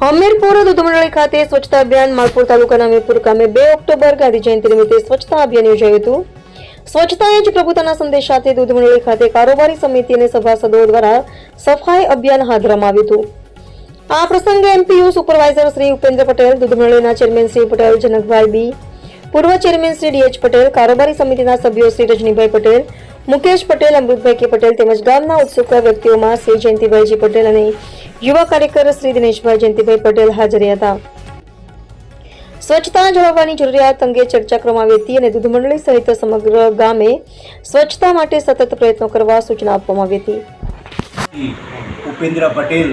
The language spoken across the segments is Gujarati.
હમીરપુર દૂધ મંડળી ખાતે સ્વચ્છતા અભિયાન માલપુર તાલુકાના હમીરપુર ગામે 2 ઓક્ટોબર ગાંધી જયંતિ નિમિત્તે સ્વચ્છતા અભિયાન યોજાયું હતું। સ્વચ્છતા એ જ પ્રભુતાના સંદેશ સાથે દૂધ મંડળી ખાતે કારોબારી સમિતિ અને સભાસદો દ્વારા સફાઈ અભિયાન હાથ ધરવામાં આવ્યું હતું। આ પ્રસંગે એમપીયુ સુપરવાઇઝર શ્રી ઉપેન્દ્ર પટેલ, દૂધ મંડળીના ચેરમેન શ્રી પટેલ જનકભાઈ બી, પૂર્વ ચેરમેન શ્રી ડીએચ પટેલ, કારોબારી સમિતિના સભ્યો શ્રી રજનીભાઈ પટેલ, મુકેશ પટેલ, અમૃતભાઈ કે પટેલ તેમજ ગામના ઉત્સુક વ્યક્તિઓમાં શ્રી જયંતિભાઈજી પટેલ અને યુવા કાર્યકર શ્રી દિનેશભાઈ જયંતિભાઈ પટેલ હાજર હતા। સ્વચ્છતા જાળવવાની જરૂરિયાત અંગે ચર્ચા કરવામાં આવી હતી અને દૂધ મંડળી સહિત સમગ્ર ગામે સ્વચ્છતા માટે સતત પ્રયત્નો કરવા સૂચના આપવામાં આવી હતી। ઉપેન્દ્ર પટેલ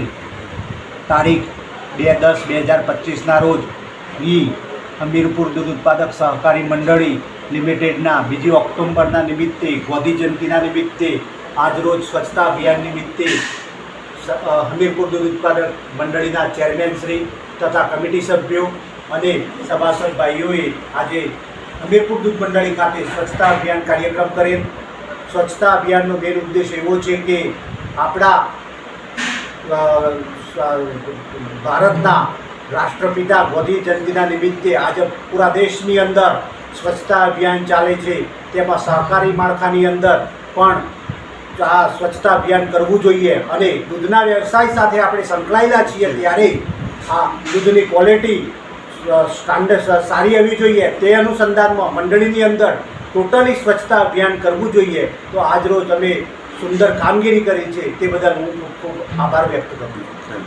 તારીખ 2/10/2025 રોજ હમીરપુર દૂધ ઉત્પાદક સહકારી મંડળી લિમિટેડના 2 ઓક્ટોબરના નિમિત્તે ગાંધી જયંતિના નિમિત્તે આજરોજ સ્વચ્છતા અભિયાન નિમિત્તે હમીરપુર દૂધ ઉત્પાદક મંડળીના ચેરમેન શ્રી તથા કમિટી સભ્યો અને સભાસદ ભાઈઓએ આજે હમીરપુર દૂધ મંડળી ખાતે સ્વચ્છતા અભિયાન કાર્યક્રમ કરેલ। સ્વચ્છતા અભિયાનનો મેન ઉદ્દેશ એવો છે કે આપણા ભારતના રાષ્ટ્રપિતા ગાંધી જયંતિના નિમિત્તે આજે પૂરા દેશની અંદર સ્વચ્છતા અભિયાન ચાલે છે, તેમાં સહકારી માળખાની અંદર પણ આ સ્વચ્છતા અભિયાન કરવું જોઈએ અને દૂધના વ્યવસાય સાથે આપણે સંકળાયેલા છીએ ત્યારે આ દૂધની ક્વોલિટી સ્ટાન્ડર્ડ સારી આવવી જોઈએ। તે અનુસંધાનમાં મંડળીની અંદર ટોટલી સ્વચ્છતા અભિયાન કરવું જોઈએ। તો આજરોજ અમે સુંદર કામગીરી કરી છે તે બદલ હું ખૂબ આભાર વ્યક્ત કરું છું।